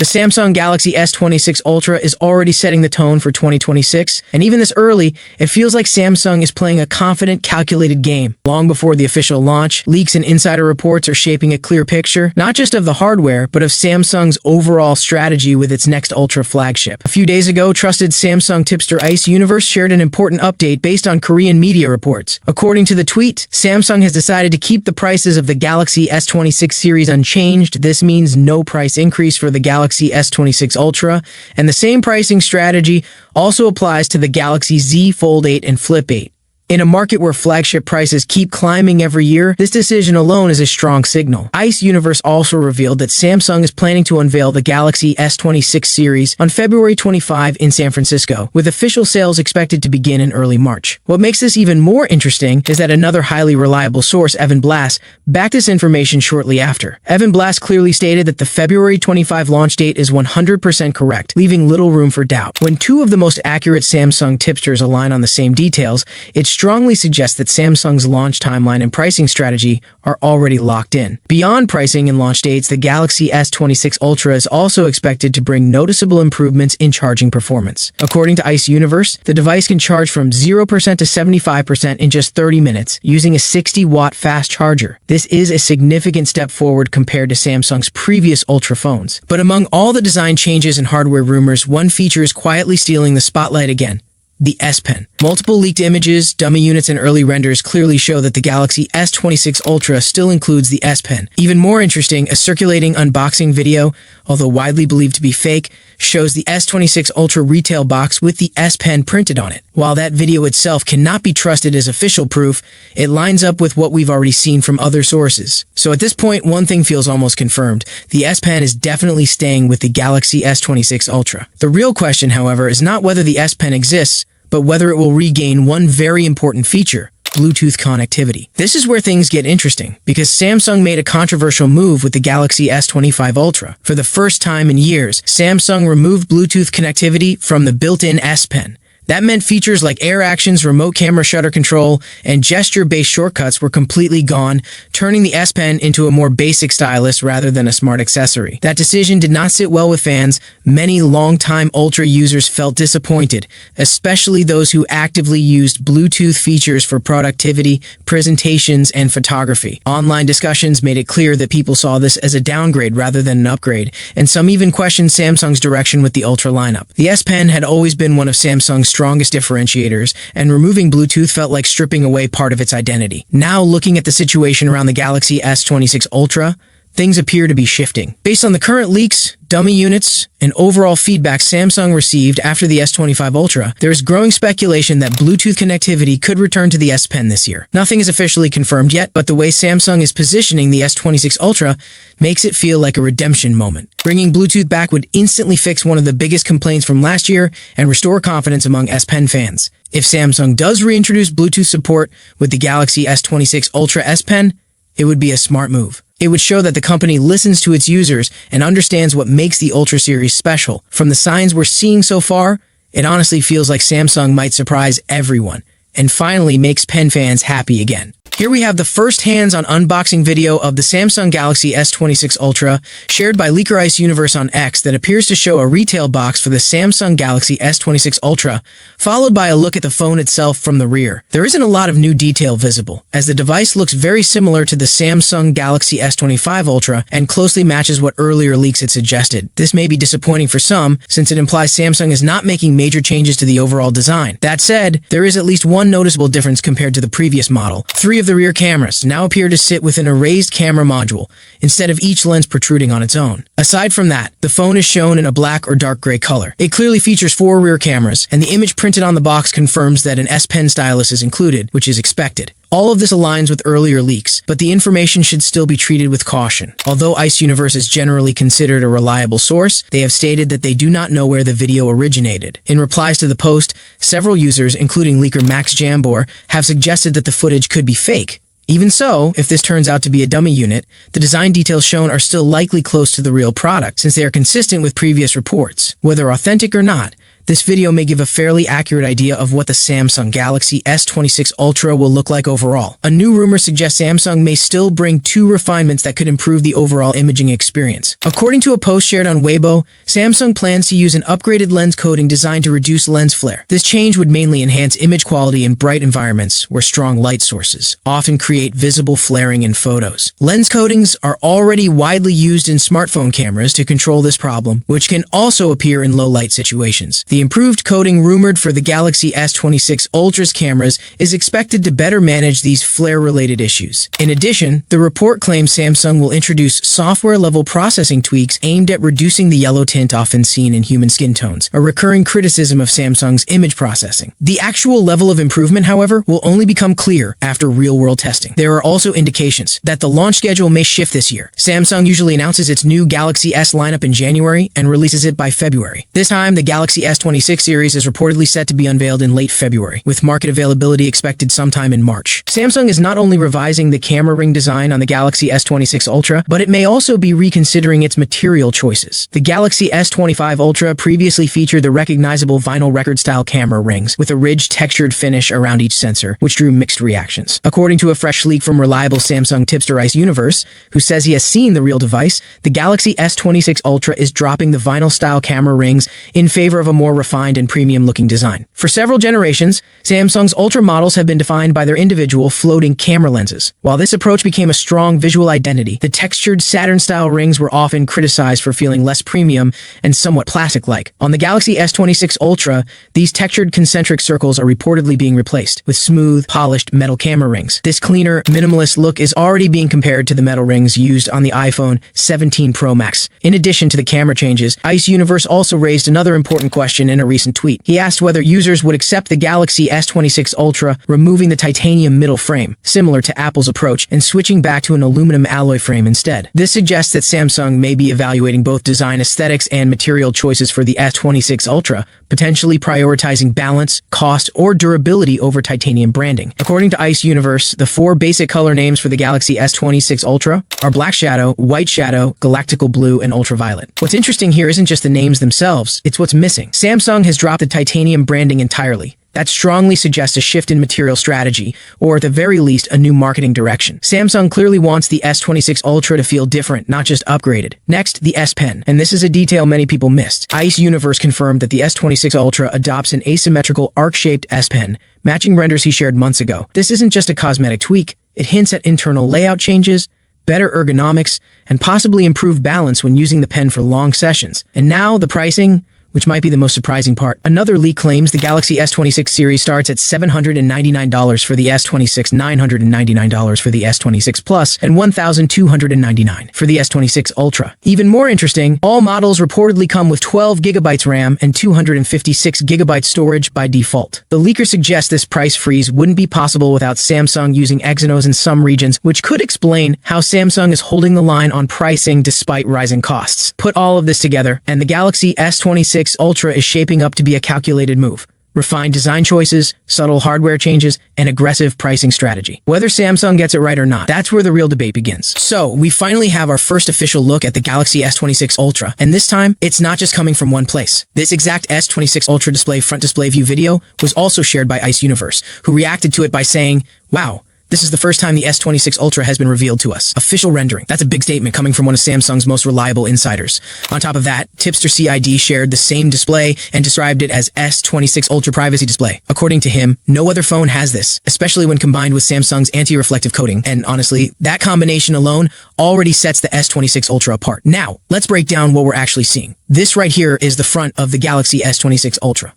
The Samsung Galaxy S26 Ultra is already setting the tone for 2026, and even this early, it feels like Samsung is playing a confident, calculated game. Long before the official launch, leaks and insider reports are shaping a clear picture, not just of the hardware, but of Samsung's overall strategy with its next Ultra flagship. A few days ago, trusted Samsung tipster Ice Universe shared an important update based on Korean media reports. According to the tweet, Samsung has decided to keep the prices of the Galaxy S26 series unchanged. This means no price increase for the Galaxy S26 Ultra, and the same pricing strategy also applies to the Galaxy Z Fold 8 and Flip 8. In a market where flagship prices keep climbing every year, this decision alone is a strong signal. Ice Universe also revealed that Samsung is planning to unveil the Galaxy S26 series on February 25 in San Francisco, with official sales expected to begin in early March. What makes this even more interesting is that another highly reliable source, Blass, backed this information shortly after. Blass clearly stated that the February 25 launch date is 100% correct, leaving little room for doubt. When two of the most accurate Samsung tipsters align on the same details, it's strongly suggests that Samsung's launch timeline and pricing strategy are already locked in. Beyond pricing and launch dates, the Galaxy S26 Ultra is also expected to bring noticeable improvements in charging performance. According to Ice Universe, the device can charge from 0% to 75% in just 30 minutes using a 60-watt fast charger. This is a significant step forward compared to Samsung's previous Ultra phones. But among all the design changes and hardware rumors, one feature is quietly stealing the spotlight again: the S Pen. Multiple leaked images, dummy units, and early renders clearly show that the Galaxy S26 Ultra still includes the S Pen. Even more interesting, a circulating unboxing video, although widely believed to be fake, shows the S26 Ultra retail box with the S Pen printed on it. While that video itself cannot be trusted as official proof, it lines up with what we've already seen from other sources. So at this point, one thing feels almost confirmed: the S Pen is definitely staying with the Galaxy S26 Ultra. The real question, however, is not whether the S Pen exists, but whether it will regain one very important feature: Bluetooth connectivity. This is where things get interesting, because Samsung made a controversial move with the Galaxy S25 Ultra. For the first time in years, Samsung removed Bluetooth connectivity from the built-in S Pen. That meant features like air actions, remote camera shutter control, and gesture-based shortcuts were completely gone, turning the S Pen into a more basic stylus rather than a smart accessory. That decision did not sit well with fans. Many longtime Ultra users felt disappointed, especially those who actively used Bluetooth features for productivity, presentations, and photography. Online discussions made it clear that people saw this as a downgrade rather than an upgrade, and some even questioned Samsung's direction with the Ultra lineup. The S Pen had always been one of Samsung's strongest differentiators, and removing Bluetooth felt like stripping away part of its identity. Now, looking at the situation around the Galaxy S26 Ultra, things appear to be shifting. Based on the current leaks, dummy units, and overall feedback Samsung received after the S25 Ultra, there is growing speculation that Bluetooth connectivity could return to the S Pen this year. Nothing is officially confirmed yet, but the way Samsung is positioning the S26 Ultra makes it feel like a redemption moment. Bringing Bluetooth back would instantly fix one of the biggest complaints from last year and restore confidence among S Pen fans. If Samsung does reintroduce Bluetooth support with the Galaxy S26 Ultra S Pen, it would be a smart move. It would show that the company listens to its users and understands what makes the Ultra series special. From the signs we're seeing so far, it honestly feels like Samsung might surprise everyone and finally makes pen fans happy again. Here we have the first hands-on unboxing video of the Samsung Galaxy S26 Ultra, shared by leaker Ice Universe on X, that appears to show a retail box for the Samsung Galaxy S26 Ultra, followed by a look at the phone itself from the rear. There isn't a lot of new detail visible, as the device looks very similar to the Samsung Galaxy S25 Ultra and closely matches what earlier leaks had suggested. This may be disappointing for some, since it implies Samsung is not making major changes to the overall design. That said, there is at least one noticeable difference compared to the previous model. Three of the rear cameras now appear to sit within a raised camera module, instead of each lens protruding on its own. Aside from that, the phone is shown in a black or dark gray color. It clearly features 4 rear cameras, and the image printed on the box confirms that an S Pen stylus is included, which is expected. All of this aligns with earlier leaks, but the information should still be treated with caution. Although Ice Universe is generally considered a reliable source, they have stated that they do not know where the video originated. In replies to the post, several users, including leaker Max Jambor, have suggested that the footage could be fake. Even so, if this turns out to be a dummy unit, the design details shown are still likely close to the real product, since they are consistent with previous reports. Whether authentic or not, This video may give a fairly accurate idea of what the Samsung Galaxy S26 Ultra will look like overall. A new rumor suggests Samsung may still bring 2 refinements that could improve the overall imaging experience. According to a post shared on Weibo, Samsung plans to use an upgraded lens coating designed to reduce lens flare. This change would mainly enhance image quality in bright environments where strong light sources often create visible flaring in photos. Lens coatings are already widely used in smartphone cameras to control this problem, which can also appear in low-light situations. The improved coating rumored for the Galaxy S26 Ultra's cameras is expected to better manage these flare-related issues. In addition, the report claims Samsung will introduce software-level processing tweaks aimed at reducing the yellow tint often seen in human skin tones, a recurring criticism of Samsung's image processing. The actual level of improvement, however, will only become clear after real-world testing. There are also indications that the launch schedule may shift this year. Samsung usually announces its new Galaxy S lineup in January and releases it by February. This time, the Galaxy S26 series is reportedly set to be unveiled in late February, with market availability expected sometime in March. Samsung is not only revising the camera ring design on the Galaxy S26 Ultra, but it may also be reconsidering its material choices. The Galaxy S25 Ultra previously featured the recognizable vinyl record-style camera rings with a ridged, textured finish around each sensor, which drew mixed reactions. According to a fresh leak from reliable Samsung tipster Ice Universe, who says he has seen the real device, the Galaxy S26 Ultra is dropping the vinyl-style camera rings in favor of a more refined and premium-looking design. For several generations, Samsung's Ultra models have been defined by their individual floating camera lenses. While this approach became a strong visual identity, the textured Saturn-style rings were often criticized for feeling less premium and somewhat plastic-like. On the Galaxy S26 Ultra, these textured concentric circles are reportedly being replaced with smooth, polished metal camera rings. This cleaner, minimalist look is already being compared to the metal rings used on the iPhone 17 Pro Max. In addition to the camera changes, Ice Universe also raised another important question in a recent tweet. He asked whether users would accept the Galaxy S26 Ultra removing the titanium middle frame, similar to Apple's approach, and switching back to an aluminum alloy frame instead. This suggests that Samsung may be evaluating both design aesthetics and material choices for the S26 Ultra, potentially prioritizing balance, cost, or durability over titanium branding. According to Ice Universe, the 4 basic color names for the Galaxy S26 Ultra are Black Shadow, White Shadow, Galactical Blue, and Ultraviolet. What's interesting here isn't just the names themselves, it's what's missing. Samsung has dropped the titanium branding entirely. That strongly suggests a shift in material strategy, or at the very least, a new marketing direction. Samsung clearly wants the S26 Ultra to feel different, not just upgraded. Next, the S Pen. And this is a detail many people missed. Ice Universe confirmed that the S26 Ultra adopts an asymmetrical arc-shaped S Pen, matching renders he shared months ago. This isn't just a cosmetic tweak. It hints at internal layout changes, better ergonomics, and possibly improved balance when using the pen for long sessions. And now, the pricing, which might be the most surprising part. Another leak claims the Galaxy S26 series starts at $799 for the S26, $999 for the S26 Plus, and $1,299 for the S26 Ultra. Even more interesting, all models reportedly come with 12 GB RAM and 256 GB storage by default. The leaker suggests this price freeze wouldn't be possible without Samsung using Exynos in some regions, which could explain how Samsung is holding the line on pricing despite rising costs. Put all of this together, and the Galaxy S26 Ultra is shaping up to be a calculated move. Refined design choices, subtle hardware changes, and aggressive pricing strategy. Whether Samsung gets it right or not, that's where the real debate begins. So, we finally have our first official look at the Galaxy S26 Ultra, and this time, it's not just coming from one place. This exact S26 Ultra display front display view video was also shared by Ice Universe, who reacted to it by saying, "Wow, this is the first time the S26 Ultra has been revealed to us. Official rendering." That's a big statement coming from one of Samsung's most reliable insiders. On top of that, Tipster CID shared the same display and described it as S26 Ultra Privacy Display. According to him, no other phone has this, especially when combined with Samsung's anti-reflective coating. And honestly, that combination alone already sets the S26 Ultra apart. Now, let's break down what we're actually seeing. This right here is the front of the Galaxy S26 Ultra.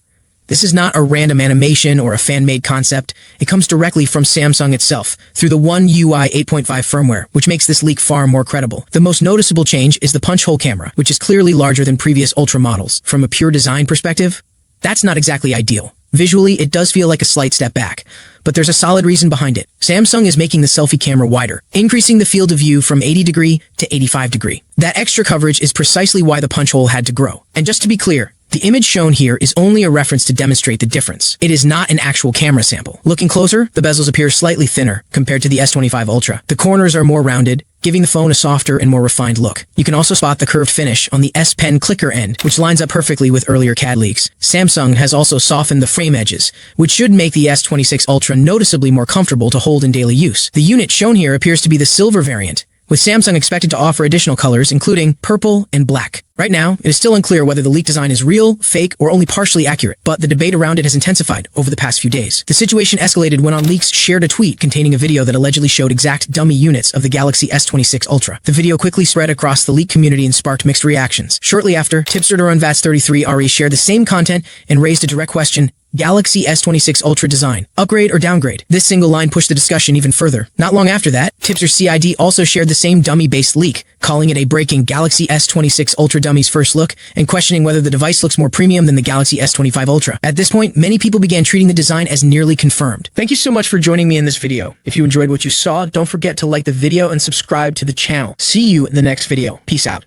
This is not a random animation or a fan-made concept. It comes directly from Samsung itself, through the One UI 8.5 firmware, which makes this leak far more credible. The most noticeable change is the punch-hole camera, which is clearly larger than previous Ultra models. From a pure design perspective, that's not exactly ideal. Visually, it does feel like a slight step back, but there's a solid reason behind it. Samsung is making the selfie camera wider, increasing the field of view from 80° to 85°. That extra coverage is precisely why the punch hole had to grow. And just to be clear, the image shown here is only a reference to demonstrate the difference. It is not an actual camera sample. Looking closer, the bezels appear slightly thinner compared to the S25 Ultra. The corners are more rounded, giving the phone a softer and more refined look. You can also spot the curved finish on the S Pen clicker end, which lines up perfectly with earlier CAD leaks. Samsung has also softened the frame edges, which should make the S26 Ultra noticeably more comfortable to hold in daily use. The unit shown here appears to be the silver variant, with Samsung expected to offer additional colors including purple and black. Right now, it is still unclear whether the leaked design is real, fake, or only partially accurate, but the debate around it has intensified over the past few days. The situation escalated when OnLeaks shared a tweet containing a video that allegedly showed exact dummy units of the Galaxy S26 Ultra. The video quickly spread across the leak community and sparked mixed reactions. Shortly after, tipster DuranVats33RE shared the same content and raised a direct question: Galaxy S26 Ultra design, upgrade or downgrade? This single line pushed the discussion even further. Not long after that, tipster CID also shared the same dummy-based leak, calling it a breaking Galaxy S26 Ultra dummy's first look and questioning whether the device looks more premium than the Galaxy S25 Ultra. At this point, many people began treating the design as nearly confirmed. Thank you so much for joining me in this video. If you enjoyed what you saw, don't forget to like the video and subscribe to the channel. See you in the next video. Peace out.